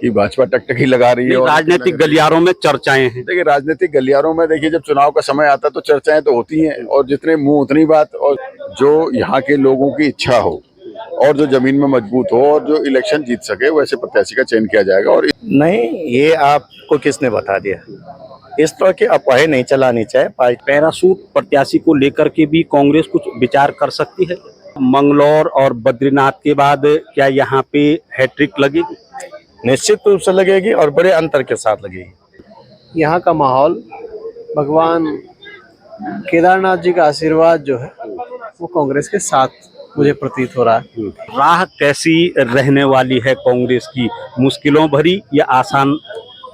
कि भाजपा टकटकी लगा रही है। और राजनीतिक गलियारों में चर्चाएं हैं। देखिए, राजनीतिक गलियारों में देखिए, जब चुनाव का समय आता है तो चर्चाएं तो होती हैं, और जितने मुंह उतनी बात। और जो यहाँ के लोगों की इच्छा हो और जो जमीन में मजबूत हो और जो इलेक्शन जीत सके, वैसे प्रत्याशी का चयन किया जाएगा। और नहीं, ये आपको किसने बता दिया? इस तरह की अफवाहें नहीं चलानी चाहिए। पैरासूट प्रत्याशी को लेकर के भी कांग्रेस कुछ विचार कर सकती है। मंगलौर और बद्रीनाथ के बाद क्या यहाँ पे हैट्रिक लगेगी? निश्चित रूप से लगेगी और बड़े अंतर के साथ लगेगी। यहाँ का माहौल, भगवान केदारनाथ जी का आशीर्वाद जो है वो कांग्रेस के साथ मुझे प्रतीत हो रहा है। राह कैसी रहने वाली है कांग्रेस की, मुश्किलों भरी या आसान?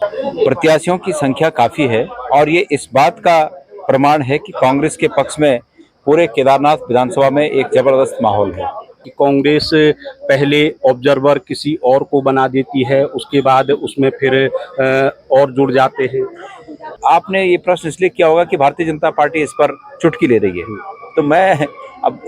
प्रत्याशियों की संख्या काफी है और ये इस बात का प्रमाण है कि कांग्रेस के पक्ष में पूरे केदारनाथ विधानसभा में एक जबरदस्त माहौल है। कि कांग्रेस पहले ऑब्जर्वर किसी और को बना देती है, उसके बाद उसमें फिर और जुड़ जाते हैं। आपने ये प्रश्न इसलिए किया होगा कि भारतीय जनता पार्टी इस पर चुटकी ले रही है, तो मैं अब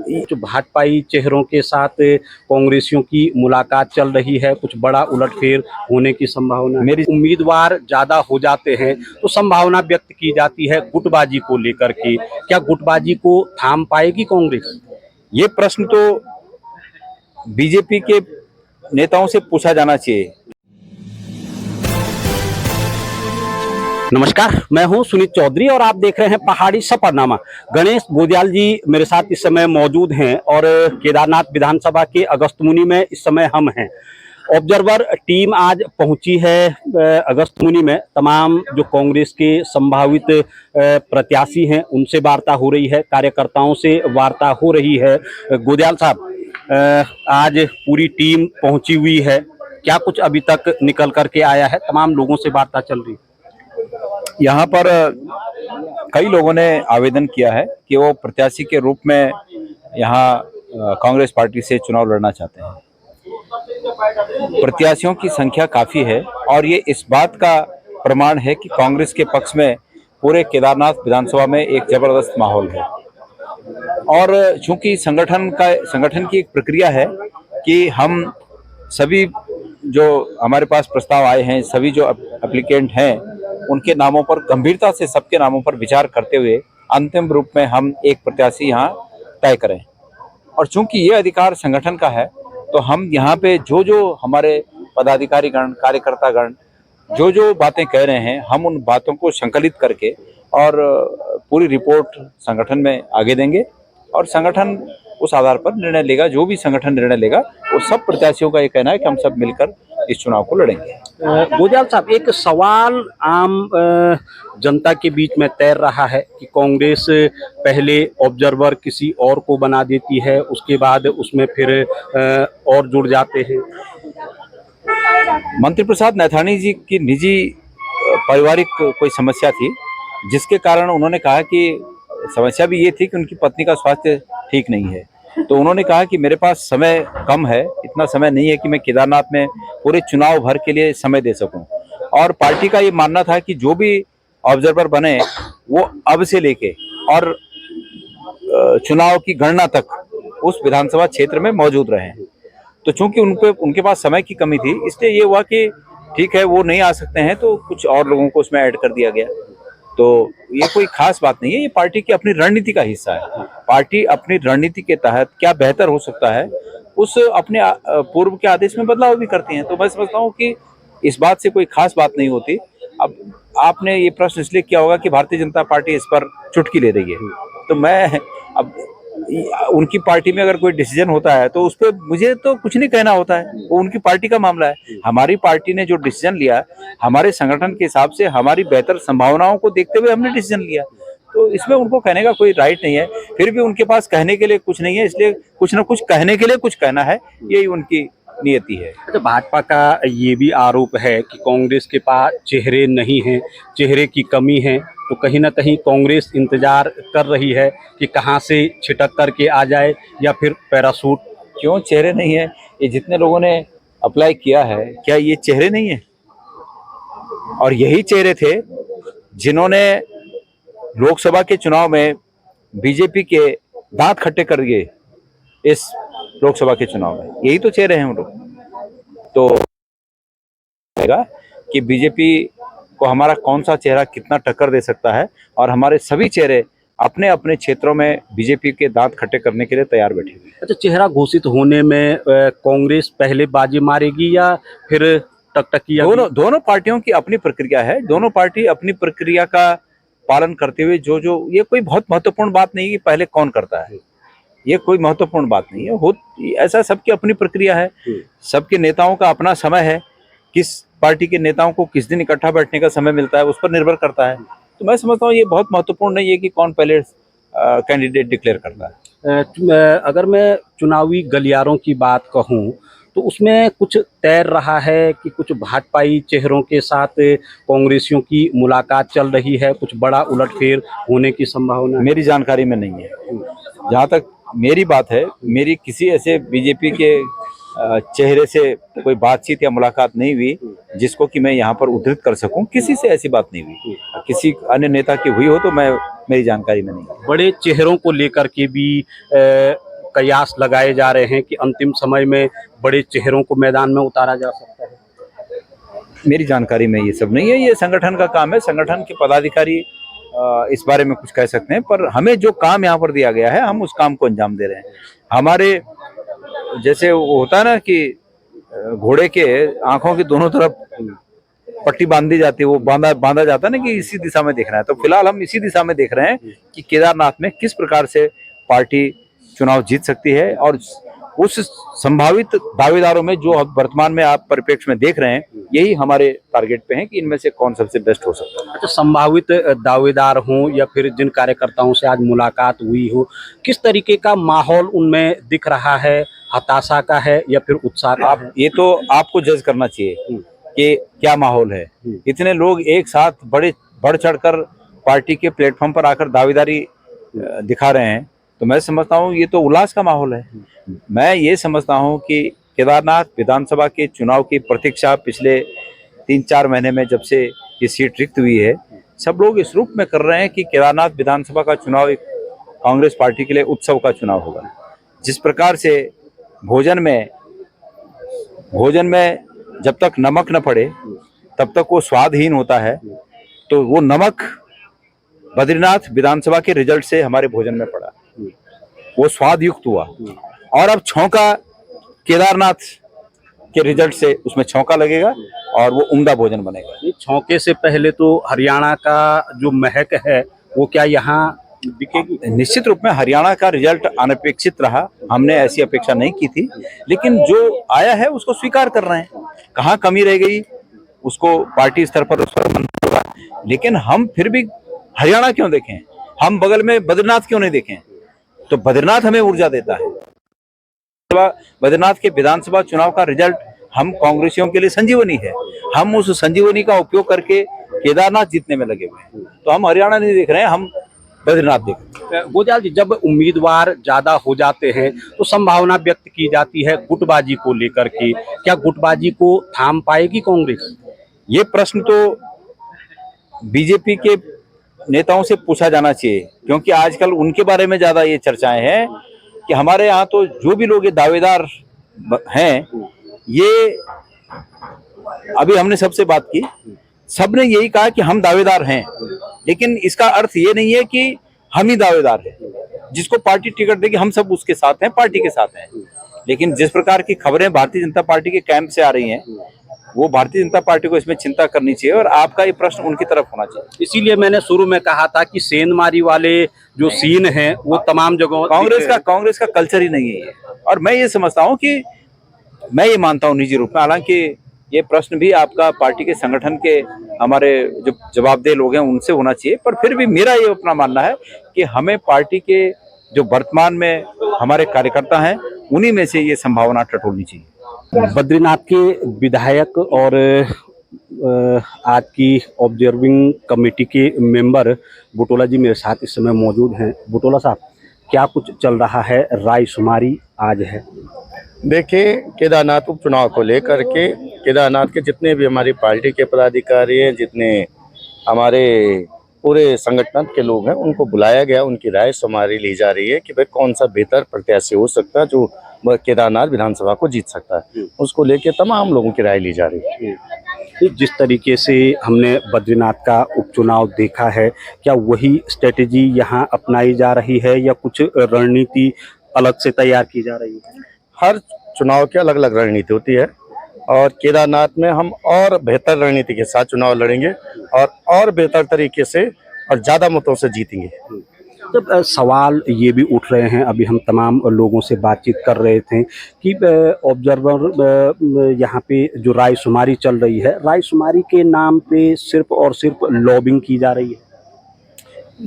जो भाजपाई चेहरों के साथ कांग्रेसियों की मुलाकात चल रही है, कुछ बड़ा उलटफेर होने की संभावना? मेरी उम्मीदवार ज्यादा हो जाते हैं तो संभावना व्यक्त की जाती है गुटबाजी को लेकर के। क्या गुटबाजी को थाम पाएगी कांग्रेस? ये प्रश्न तो बीजेपी के नेताओं से पूछा जाना चाहिए। नमस्कार, मैं हूं सुनीत चौधरी और आप देख रहे हैं पहाड़ी सफरनामा। गणेश गोदियाल जी मेरे साथ इस समय मौजूद हैं और केदारनाथ विधानसभा के अगस्त्यमुनि में इस समय हम हैं। ऑब्जर्वर टीम आज पहुंची है अगस्त्यमुनि में। तमाम जो कांग्रेस के संभावित प्रत्याशी हैं उनसे वार्ता हो रही है, कार्यकर्ताओं से वार्ता हो रही है। गोदियाल साहब, आज पूरी टीम पहुंची हुई है, क्या कुछ अभी तक निकल करके आया है? तमाम लोगों से वार्ता चल रही है। यहाँ पर कई लोगों ने आवेदन किया है कि वो प्रत्याशी के रूप में यहाँ कांग्रेस पार्टी से चुनाव लड़ना चाहते हैं। प्रत्याशियों की संख्या काफी है और ये इस बात का प्रमाण है कि कांग्रेस के पक्ष में पूरे केदारनाथ विधानसभा में एक जबरदस्त माहौल है। और चूंकि संगठन की एक प्रक्रिया है कि हम सभी जो हमारे पास प्रस्ताव आए हैं, सभी जो एप्लीकेंट हैं, उनके नामों पर गंभीरता से सबके नामों पर विचार करते हुए अंतिम रूप में हम एक प्रत्याशी यहाँ तय करें। और चूंकि ये अधिकार संगठन का है, तो हम यहाँ पे जो हमारे पदाधिकारी गण, कार्यकर्ता गण जो बातें कह रहे हैं, हम उन बातों को संकलित करके और पूरी रिपोर्ट संगठन में आगे देंगे और संगठन उस आधार पर निर्णय लेगा। जो भी संगठन निर्णय लेगा, वो सब प्रत्याशियों का ये कहना है कि हम सब मिलकर इस चुनाव को लड़ेंगे। गोदियाल साहब, एक सवाल आम जनता के बीच में तैर रहा है कि कांग्रेस पहले ऑब्जर्वर किसी और को बना देती है, उसके बाद उसमें फिर और जुड़ जाते हैं। मंत्री प्रसाद नैथानी जी की निजी पारिवारिक कोई समस्या थी, जिसके कारण उन्होंने कहा कि समस्या भी ये थी कि उनकी पत्नी का स्वास्थ्य ठीक नहीं है। तो उन्होंने कहा कि मेरे पास समय कम है, इतना समय नहीं है कि मैं केदारनाथ में पूरे चुनाव भर के लिए समय दे सकूं। और पार्टी का ये मानना था कि जो भी ऑब्जर्वर बने वो अब से लेके और चुनाव की गणना तक उस विधानसभा क्षेत्र में मौजूद रहें। तो चूंकि उनके पास समय की कमी थी, इसलिए ये हुआ कि ठीक है, वो नहीं आ सकते हैं, तो कुछ और लोगों को उसमें ऐड कर दिया गया। तो ये कोई खास बात नहीं है, ये पार्टी की अपनी रणनीति का हिस्सा है। पार्टी अपनी रणनीति के तहत क्या बेहतर हो सकता है, उस अपने पूर्व के आदेश में बदलाव भी करती हैं। तो मैं समझता हूँ कि इस बात से कोई खास बात नहीं होती। अब आपने ये प्रश्न इसलिए किया होगा कि भारतीय जनता पार्टी इस पर चुटकी ले रही है, तो मैं अब उनकी पार्टी में अगर कोई डिसीजन होता है तो उस पर मुझे तो कुछ नहीं कहना होता है, वो उनकी पार्टी का मामला है। हमारी पार्टी ने जो डिसीजन लिया, हमारे संगठन के हिसाब से हमारी बेहतर संभावनाओं को देखते हुए हमने डिसीजन लिया, तो इसमें उनको कहने का कोई राइट नहीं है। फिर भी उनके पास कहने के लिए कुछ नहीं है, इसलिए कुछ ना कुछ कहने के लिए कुछ कहना है, यही उनकी नियति है। अच्छा, भाजपा का ये भी आरोप है कि कांग्रेस के पास चेहरे नहीं हैं, चेहरे की कमी है, तो कहीं ना कहीं कांग्रेस इंतजार कर रही है कि कहां से छिटक करके आ जाए या फिर पैरासूट। क्यों चेहरे नहीं है? ये जितने लोगों ने अप्लाई किया है, क्या ये चेहरे नहीं है? और यही चेहरे थे जिन्होंने लोकसभा के चुनाव में बीजेपी के दांत खट्टे कर दिए इस लोकसभा के चुनाव में। यही तो चेहरे हैं हम लोग। तो रहेगा कि बीजेपी को हमारा कौन सा चेहरा कितना टक्कर दे सकता है, और हमारे सभी चेहरे अपने अपने क्षेत्रों में बीजेपी के दांत खट्टे करने के लिए तैयार बैठे हुए हैं। अच्छा, चेहरा घोषित होने में कांग्रेस पहले बाजी मारेगी या फिर टकटकी? दोनों पार्टियों की अपनी प्रक्रिया है, दोनों पार्टी अपनी प्रक्रिया का पालन करते हुए जो ये कोई बहुत महत्वपूर्ण बात नहीं है कि पहले कौन करता है, ये कोई महत्वपूर्ण बात नहीं है। ऐसा सबकी अपनी प्रक्रिया है, सबके नेताओं का अपना समय है, किस पार्टी के नेताओं को किस दिन इकट्ठा बैठने का समय मिलता है उस पर निर्भर करता है। तो मैं समझता हूँ ये बहुत महत्वपूर्ण नहीं है कि कौन पहले कैंडिडेट डिक्लेयर करता है। अगर मैं चुनावी गलियारों की बात कहूं तो उसमें कुछ तैर रहा है कि कुछ भाजपाई चेहरों के साथ कांग्रेसियों की मुलाकात चल रही है, कुछ बड़ा उलटफेर होने की संभावना है? मेरी जानकारी में नहीं है। जहाँ तक मेरी बात है, मेरी किसी ऐसे बीजेपी के चेहरे से कोई बातचीत या मुलाकात नहीं हुई जिसको कि मैं यहाँ पर उद्धृत कर सकूं। किसी से ऐसी बात नहीं हुई। किसी अन्य नेता की हुई हो तो मेरी जानकारी में नहीं है। बड़े चेहरों को लेकर के भी कयास लगाए जा रहे हैं कि अंतिम समय में बड़े चेहरों को मैदान में उतारा जा सकता है। मेरी जानकारी में ये सब नहीं है, ये संगठन का काम है। संगठन के पदाधिकारी इस बारे में कुछ कह सकते हैं, पर हमें जो काम यहाँ पर दिया गया है हम उस काम को अंजाम दे रहे हैं। हमारे जैसे वो होता है ना कि घोड़े के आंखों की दोनों तरफ पट्टी बांधी जाती है, वो बांधा जाता है ना कि इसी दिशा में देख रहे हैं। तो फिलहाल हम इसी दिशा में देख रहे हैं कि केदारनाथ में किस प्रकार से पार्टी चुनाव जीत सकती है, और उस संभावित दावेदारों में जो वर्तमान में आप परिप्रेक्ष्य में देख रहे हैं यही हमारे टारगेट पे हैं कि इनमें से कौन सबसे बेस्ट हो सकता है। अच्छा, संभावित दावेदार हों या फिर जिन कार्यकर्ताओं से आज मुलाकात हुई हो, किस तरीके का माहौल उनमें दिख रहा है? हताशा का है या फिर उत्साह का है? ये तो आपको जज करना चाहिए कि क्या माहौल है। इतने लोग एक साथ बढ़ चढ़कर पार्टी के प्लेटफॉर्म पर आकर दावेदारी दिखा रहे हैं, तो मैं समझता हूँ ये तो उल्लास का माहौल है। मैं ये समझता हूँ कि केदारनाथ विधानसभा के चुनाव की प्रतीक्षा पिछले 3-4 महीने में जब से ये सीट रिक्त हुई है, सब लोग इस रूप में कर रहे हैं कि केदारनाथ विधानसभा का चुनाव एक कांग्रेस पार्टी के लिए उत्सव का चुनाव होगा। जिस प्रकार से भोजन में जब तक नमक न पड़े तब तक वो स्वादहीन होता है, तो वो नमक बद्रीनाथ विधानसभा के रिजल्ट से हमारे भोजन में पड़ा, वो स्वाद युक्त हुआ। और अब छौंका केदारनाथ के रिजल्ट से उसमें छौंका लगेगा और वो उम्दा भोजन बनेगा। छौंके से पहले तो हरियाणा का जो महक है वो क्या यहाँ दिखेगी? निश्चित रूप में हरियाणा का रिजल्ट अनपेक्षित रहा, हमने ऐसी अपेक्षा नहीं की थी, लेकिन जो आया है उसको स्वीकार कर रहे हैं। कहाँ कमी रह गई उसको पार्टी स्तर पर उस पर मंथन होगा, लेकिन हम फिर भी हरियाणा क्यों देखें, हम बगल में बद्रीनाथ क्यों नहीं देखें? तो बद्रीनाथ हमें ऊर्जा देता है। बद्रीनाथ के विधानसभा चुनाव का रिजल्ट हम कांग्रेसियों के लिए संजीवनी है, हम उस संजीवनी का उपयोग करके केदारनाथ जीतने में लगे हुए हैं। तो हम हरियाणा नहीं देख रहे हैं, हम बद्रीनाथ देख रहे हैं। गोजाल जी, जब उम्मीदवार ज्यादा हो जाते हैं तो संभावना व्यक्त की जाती है गुटबाजी को लेकर के, क्या गुटबाजी को थाम पाएगी कांग्रेस? ये प्रश्न तो बीजेपी के नेताओं से पूछा जाना चाहिए, क्योंकि आजकल उनके बारे में ज्यादा ये चर्चाएं हैं कि हमारे यहाँ तो जो भी लोग ये दावेदार हैं, ये अभी हमने सबसे बात की, सबने यही कहा कि हम दावेदार हैं, लेकिन इसका अर्थ ये नहीं है कि हम ही दावेदार हैं। जिसको पार्टी टिकट देगी हम सब उसके साथ हैं, पार्टी के साथ हैं। लेकिन जिस प्रकार की खबरें भारतीय जनता पार्टी के कैंप से आ रही हैं, वो भारतीय जनता पार्टी को इसमें चिंता करनी चाहिए और आपका ये प्रश्न उनकी तरफ होना चाहिए। इसीलिए मैंने शुरू में कहा था कि सेंधमारी वाले जो सीन है वो तमाम जगहों कांग्रेस का कल्चर ही नहीं है ये। और मैं ये समझता हूँ कि मैं ये मानता हूँ निजी रूप में, हालांकि ये प्रश्न भी आपका पार्टी के संगठन के हमारे जो जवाबदेह लोग हैं उनसे होना चाहिए, पर फिर भी मेरा ये अपना मानना है कि हमें पार्टी के जो वर्तमान में हमारे कार्यकर्ता हैं उन्हीं में से ये संभावना टटोलनी चाहिए। बद्रीनाथ के विधायक और आज की ऑब्जर्विंग कमेटी के मेंबर बुटोला जी मेरे साथ इस समय मौजूद हैं। बुटोला साहब, क्या कुछ चल रहा है? रायशुमारी आज है। देखिए, केदारनाथ उपचुनाव को लेकर के केदारनाथ के जितने भी हमारी पार्टी के पदाधिकारी हैं, जितने हमारे पूरे संगठन के लोग हैं, उनको बुलाया गया, उनकी राय शुमारी ली जा रही है कि भाई कौन सा बेहतर प्रत्याशी हो सकता है जो केदारनाथ विधानसभा को जीत सकता है। उसको लेके तमाम लोगों की राय ली जा रही है। जिस तरीके से हमने बद्रीनाथ का उपचुनाव देखा है, क्या वही स्ट्रेटेजी यहाँ अपनाई जा रही है या कुछ रणनीति अलग से तैयार की जा रही है? हर चुनाव की अलग अलग रणनीति होती है और केदारनाथ में हम और बेहतर रणनीति के साथ चुनाव लड़ेंगे और बेहतर तरीके से और ज़्यादा मतों से जीतेंगे। जब सवाल ये भी उठ रहे हैं, अभी हम तमाम लोगों से बातचीत कर रहे थे कि ऑब्जर्वर यहाँ पे जो रायशुमारी चल रही है, रायशुमारी के नाम पे सिर्फ और सिर्फ लॉबिंग की जा रही है।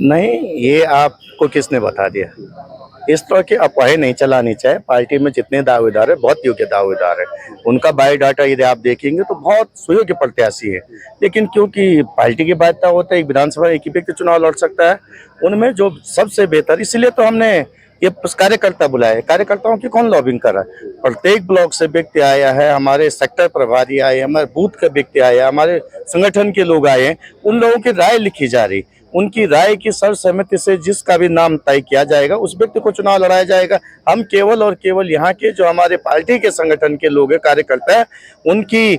नहीं, ये आपको किसने बता दिया? इस तरह की अफवाहें नहीं चलानी चाहिए। पार्टी में जितने दावेदार है बहुत योग्य दावेदार है, उनका बायोडाटा यदि आप देखेंगे तो बहुत सुयोग्य प्रत्याशी है, लेकिन क्योंकि पार्टी की बाध्यता होता है, एक विधानसभा एक ही व्यक्ति चुनाव लड़ सकता है, उनमें जो सबसे बेहतर, इसलिए तो हमने ये कार्यकर्ता बुलाए। कार्यकर्ताओं की कौन लॉबिंग कर रहा है? प्रत्येक ब्लॉक से व्यक्ति आया है, हमारे सेक्टर प्रभारी आए, हमारे बूथ के व्यक्ति आए, हमारे संगठन के लोग आए हैं, उन लोगों की राय लिखी जा रही। उनकी राय की सर्वसहमति से जिसका भी नाम तय किया जाएगा उस व्यक्ति को चुनाव लड़ाया जाएगा। हम केवल और केवल यहाँ के जो हमारे पार्टी के संगठन के लोग हैं, कार्यकर्ता हैं, उनकी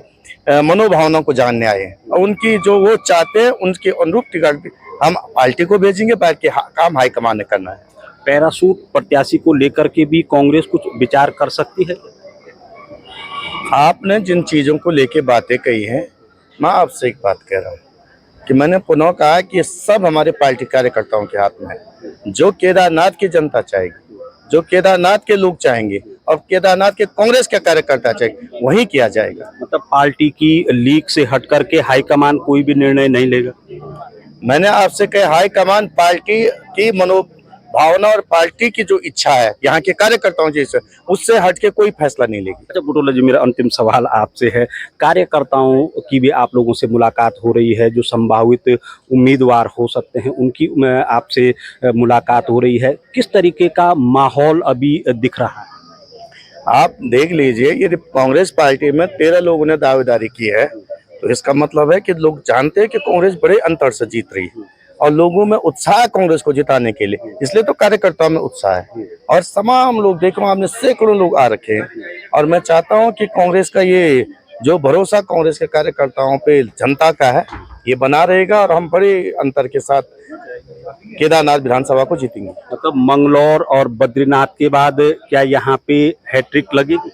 मनोभावना को जानने आए हैं और उनकी जो वो चाहते हैं उनके अनुरूप टिकट हम पार्टी को भेजेंगे। बाकी काम हाईकमान ने करना है। पैराशूट प्रत्याशी को लेकर के भी कांग्रेस कुछ विचार कर सकती है? आपने जिन चीज़ों को लेके बातें कही हैं, मैं आपसे एक बात कह रहा हूँ कि मैंने पुनः कहा कि ये सब हमारे पार्टी कार्यकर्ताओं के हाथ में है। जो केदारनाथ की जनता चाहेगी, जो केदारनाथ के लोग चाहेंगे और केदारनाथ के कांग्रेस के कार्यकर्ता चाहेंगे, वही किया जाएगा। मतलब पार्टी की लीक से हट करके हाईकमान कोई भी निर्णय नहीं लेगा? मैंने आपसे कहा हाईकमान पार्टी की मनोभावना और पार्टी की जो इच्छा है यहाँ के कार्यकर्ताओं की इच्छा, उससे हट के कोई फैसला नहीं लेगी। अच्छा बुटोला जी, मेरा अंतिम सवाल आपसे है, कार्यकर्ताओं की भी आप लोगों से मुलाकात हो रही है, जो संभावित उम्मीदवार हो सकते हैं उनकी आपसे मुलाकात हो रही है, किस तरीके का माहौल अभी दिख रहा है? आप देख लीजिए, यदि कांग्रेस पार्टी में 13 लोगों ने दावेदारी की है तो इसका मतलब है कि लोग जानते हैं कि कांग्रेस बड़े अंतर से जीत रही है और लोगों में उत्साह है कांग्रेस को जिताने के लिए, इसलिए तो कार्यकर्ताओं में उत्साह है। और तमाम लोग देखो, आपने सैकड़ों लोग आ रखे हैं और मैं चाहता हूं कि कांग्रेस का ये जो भरोसा कांग्रेस के कार्यकर्ताओं पे जनता का है ये बना रहेगा और हम बड़े अंतर के साथ केदारनाथ विधानसभा को जीतेंगे। मतलब मंगलौर और बद्रीनाथ के बाद क्या यहाँ पे हैट्रिक लगेगी?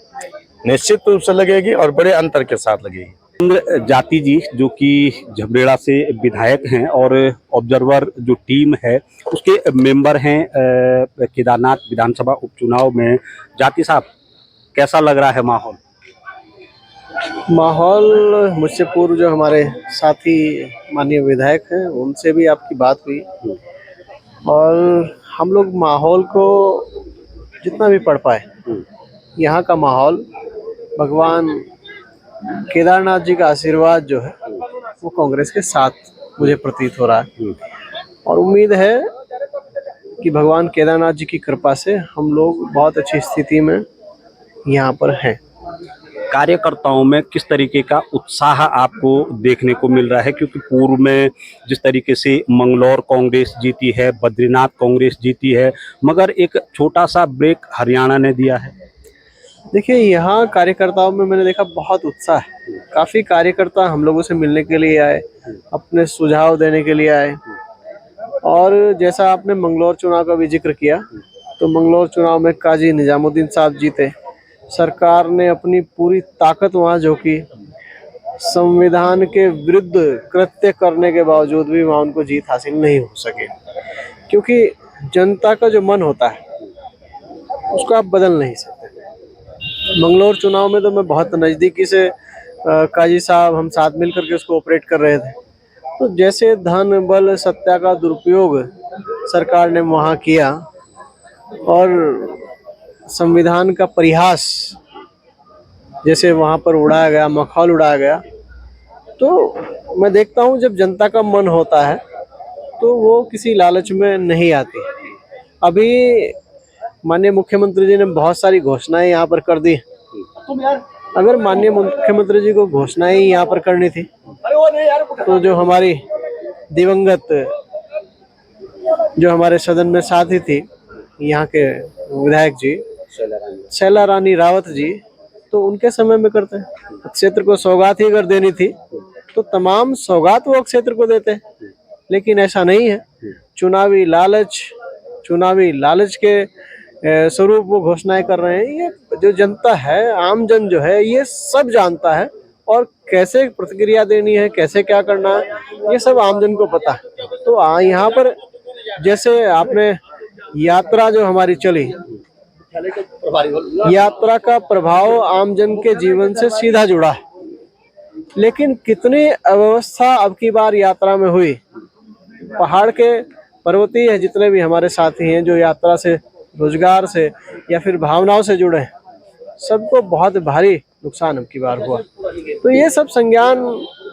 निश्चित रूप से लगेगी और बड़े अंतर के साथ लगेगी। जाति जी जो कि झबरेड़ा से विधायक हैं और ऑब्जर्वर जो टीम है उसके मेंबर हैं केदारनाथ विधानसभा उपचुनाव में। जाति साहब, कैसा लग रहा है माहौल? माहौल मुझसे पूर्व जो हमारे साथी माननीय विधायक हैं उनसे भी आपकी बात हुई और हम लोग माहौल को जितना भी पढ़ पाए, यहाँ का माहौल भगवान केदारनाथ जी का आशीर्वाद जो है वो कांग्रेस के साथ मुझे प्रतीत हो रहा है और उम्मीद है कि भगवान केदारनाथ जी की कृपा से हम लोग बहुत अच्छी स्थिति में यहाँ पर हैं। कार्यकर्ताओं में किस तरीके का उत्साह आपको देखने को मिल रहा है? क्योंकि पूर्व में जिस तरीके से मंगलौर कांग्रेस जीती है, बद्रीनाथ कांग्रेस जीती है, मगर एक छोटा सा ब्रेक हरियाणा ने दिया है। देखिए, यहाँ कार्यकर्ताओं में मैंने देखा बहुत उत्साह है। काफ़ी कार्यकर्ता हम लोगों से मिलने के लिए आए, अपने सुझाव देने के लिए आए और जैसा आपने मंगलौर चुनाव का भी जिक्र किया तो मंगलौर चुनाव में काजी निजामुद्दीन साहब जीते। सरकार ने अपनी पूरी ताकत वहाँ झोंकी, संविधान के विरुद्ध कृत्य करने के बावजूद भी वहाँ उनको जीत हासिल नहीं हो सके, क्योंकि जनता का जो मन होता है उसको आप बदल नहीं सकते। मंगलौर चुनाव में तो मैं बहुत नज़दीकी से काजी साहब हम साथ मिल करके उसको ऑपरेट कर रहे थे, तो जैसे धन बल सत्ता का दुरुपयोग सरकार ने वहाँ किया और संविधान का परिहास जैसे वहाँ पर उड़ाया गया, मखौल उड़ाया गया, तो मैं देखता हूँ जब जनता का मन होता है तो वो किसी लालच में नहीं आती। अभी माननीय मुख्यमंत्री जी ने बहुत सारी घोषणाएं यहाँ पर कर दी। अगर माननीय मुख्यमंत्री जी को घोषणाएं यहाँ पर करनी थी तो जो हमारी दिवंगत जो हमारे सदन में साथी थी यहाँ के विधायक जी शैला रानी रावत जी, तो उनके समय में करते हैं। क्षेत्र को सौगात ही अगर देनी थी तो तमाम सौगात वो क्षेत्र को देते हैं, लेकिन ऐसा नहीं है। चुनावी लालच के स्वरूप वो घोषणाएं कर रहे हैं। ये जो जनता है, आम जन जो है, ये सब जानता है और कैसे प्रतिक्रिया देनी है, कैसे क्या करना है, ये सब आम जन को पता है। तो यहाँ पर जैसे आपने यात्रा जो हमारी चली, यात्रा का प्रभाव आम जन के जीवन से सीधा जुड़ा है, लेकिन कितनी अव्यवस्था अब की बार यात्रा में हुई। पहाड़ के पर्वतीय जितने भी हमारे साथी हैं जो यात्रा से, रोजगार से या फिर भावनाओं से जुड़े हैं, सबको बहुत भारी नुकसान अब की बार हुआ। तो ये सब संज्ञान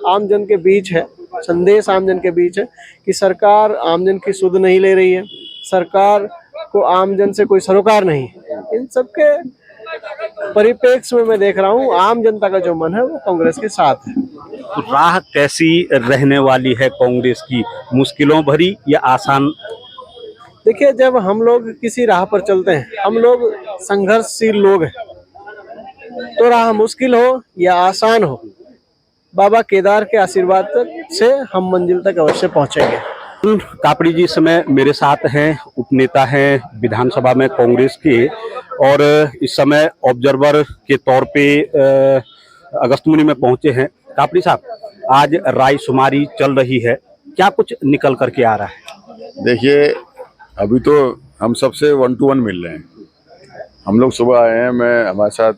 आम जन के बीच है, संदेश आम जन के बीच है कि सरकार आम जन की सुध नहीं ले रही है, सरकार को आम जन से कोई सरोकार नहीं है। इन सबके परिप्रेक्ष्य में मैं देख रहा हूँ आम जनता का जो मन है वो कांग्रेस के साथ है। तो राह कैसी रहने वाली है कांग्रेस की, मुश्किलों भरी या आसान? देखिए, जब हम लोग किसी राह पर चलते हैं, हम लोग संघर्षशील लोग हैं, तो राह मुश्किल हो या आसान हो, बाबा केदार के आशीर्वाद से हम मंजिल तक अवश्य पहुंचेंगे। कापड़ी जी इस समय मेरे साथ हैं, उपनेता हैं विधानसभा में कांग्रेस के, और इस समय ऑब्जर्वर के तौर पे अगस्तमुनि में पहुंचे हैं। कापड़ी साहब, आज रायशुमारी चल रही है, क्या कुछ निकल करके आ रहा है? देखिए, अभी तो हम सबसे 1 to 1 मिल रहे हैं। हम लोग सुबह आए हैं, मैं हमारे साथ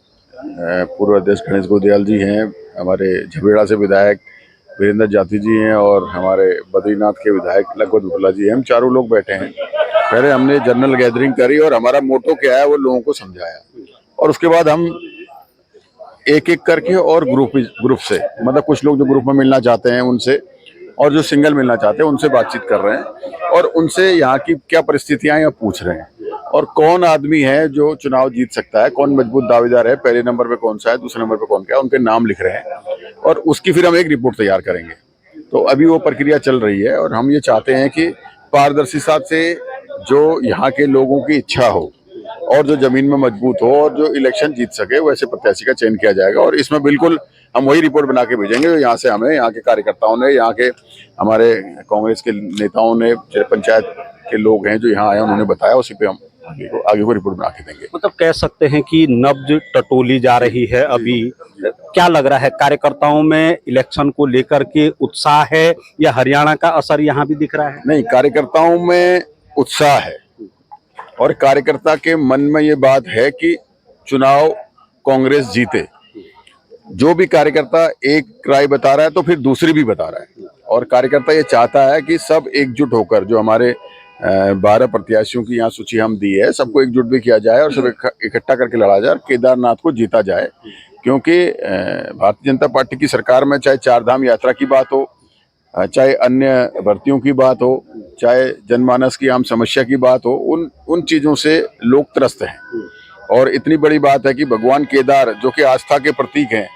पूर्व अध्यक्ष गणेश गोदियाल जी हैं, हमारे झबेड़ा से विधायक वीरेंद्र जाति जी हैं और हमारे बद्रीनाथ के विधायक लखपत बुटला जी हैं। हम चारों लोग बैठे हैं। पहले हमने जनरल गैदरिंग करी और हमारा मोटो क्या है वो लोगों को समझाया, और उसके बाद हम एक एक करके और ग्रुप से, मतलब कुछ लोग जो ग्रुप में मिलना चाहते हैं उनसे, और जो सिंगल मिलना चाहते हैं उनसे बातचीत कर रहे हैं और उनसे यहाँ की क्या परिस्थितियां हैं पूछ रहे हैं, और कौन आदमी है जो चुनाव जीत सकता है, कौन मजबूत दावेदार है, पहले नंबर पे कौन सा है, दूसरे नंबर पे कौन क्या है, उनके नाम लिख रहे हैं और उसकी फिर हम एक रिपोर्ट तैयार करेंगे। तो अभी वो प्रक्रिया चल रही है और हम ये चाहते हैं कि पारदर्शिता से जो यहाँ के लोगों की इच्छा हो और जो जमीन में मजबूत हो और जो इलेक्शन जीत सके, वैसे प्रत्याशी का चयन किया जाएगा। और इसमें बिल्कुल हम वही रिपोर्ट बना के भेजेंगे जो यहाँ से हमें, यहाँ के कार्यकर्ताओं ने, यहाँ के हमारे कांग्रेस के नेताओं ने, पंचायत के लोग हैं जो यहाँ आए, उन्होंने बताया, उसी पे हम आगे को रिपोर्ट बना के देंगे। मतलब कह सकते हैं कि नब्ज टटोली जा रही है। अभी क्या लग रहा है, कार्यकर्ताओं में इलेक्शन को लेकर के उत्साह है या हरियाणा का असर यहाँ भी दिख रहा है? नहीं, कार्यकर्ताओं में उत्साह है और कार्यकर्ता के मन में ये बात है कि चुनाव कांग्रेस जीते। जो भी कार्यकर्ता एक राय बता रहा है तो फिर दूसरी भी बता रहा है, और कार्यकर्ता ये चाहता है कि सब एकजुट होकर, जो हमारे 12 प्रत्याशियों की यहाँ सूची हम दी है, सबको एकजुट भी किया जाए और सब इकट्ठा करके लड़ा जाए और केदारनाथ को जीता जाए। क्योंकि भारतीय जनता पार्टी की सरकार में चाहे 4 धाम यात्रा की बात हो, चाहे अन्य भर्तियों की बात हो, चाहे जनमानस की आम समस्या की बात हो, उन चीज़ों से लोग त्रस्त हैं। और इतनी बड़ी बात है कि भगवान केदार, जो कि आस्था के प्रतीक हैं,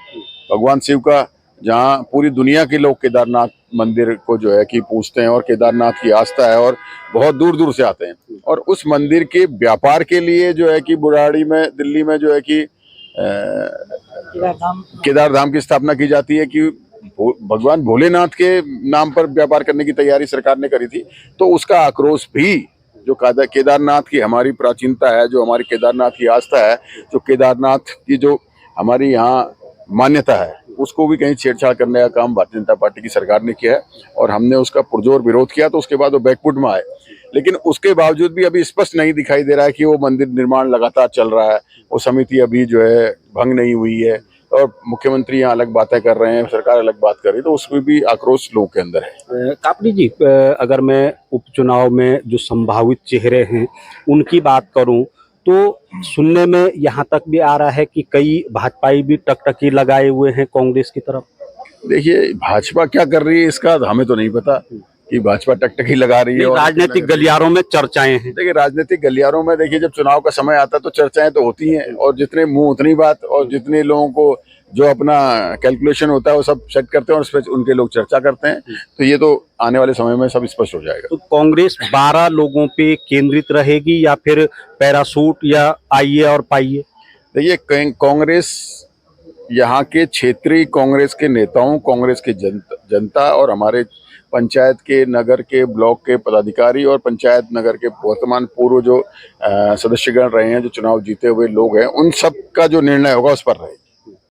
भगवान शिव का, जहाँ पूरी दुनिया के लोग केदारनाथ मंदिर को जो है कि पूजते हैं और केदारनाथ की आस्था है और बहुत दूर दूर से आते हैं, और उस मंदिर के व्यापार के लिए जो है कि बुराड़ी में, दिल्ली में जो है कि केदार धाम की स्थापना की जाती है कि भगवान भोलेनाथ के नाम पर व्यापार करने की तैयारी सरकार ने करी थी। तो उसका आक्रोश भी, जो केदारनाथ की हमारी प्राचीनता है, जो हमारी केदारनाथ की आस्था है, जो केदारनाथ की जो हमारी यहाँ मान्यता है, उसको भी कहीं छेड़छाड़ करने का काम भारतीय जनता पार्टी की सरकार ने किया है और हमने उसका पुरजोर विरोध किया। तो उसके बाद वो बैकफुट में आए, लेकिन उसके बावजूद भी अभी स्पष्ट नहीं दिखाई दे रहा है कि वो मंदिर निर्माण लगातार चल रहा है, वो समिति अभी जो है भंग नहीं हुई है, और मुख्यमंत्री यहाँ अलग बातें कर रहे हैं, सरकार अलग बात कर रही है, तो उसमें भी आक्रोश लोगों के अंदर है। कापड़ी जी, अगर मैं उपचुनाव में जो संभावित चेहरे हैं उनकी बात करूं तो सुनने में यहाँ तक भी आ रहा है कि कई भाजपाई भी टकटकी लगाए हुए हैं कांग्रेस की तरफ। देखिए, भाजपा क्या कर रही है इसका हमें तो नहीं पता कि भाजपा टकटकी लगा रही है। राजनीतिक गलियारों में चर्चाएं हैं। देखिए, राजनीतिक गलियारों में, देखिए, जब चुनाव का समय आता है तो चर्चाएं तो होती हैं, और जितने मुंह उतनी बात, और जितने लोगों को जो अपना कैलकुलेशन होता है वो सब सेट करते हैं और उस पर उनके लोग चर्चा करते हैं। तो ये तो आने वाले समय में सब स्पष्ट हो जाएगा। तो कांग्रेस 12 लोगों पे केंद्रित रहेगी या फिर पैरासूट या आइए और पाइए? देखिए, कांग्रेस यहाँ के क्षेत्रीय कांग्रेस के नेताओं, कांग्रेस के जनता और हमारे पंचायत के, नगर के, ब्लॉक के पदाधिकारी और पंचायत नगर के वर्तमान पूर्व जो सदस्यगण रहे हैं, जो चुनाव जीते हुए लोग हैं, उन सब का जो निर्णय होगा उस पर रहेगा।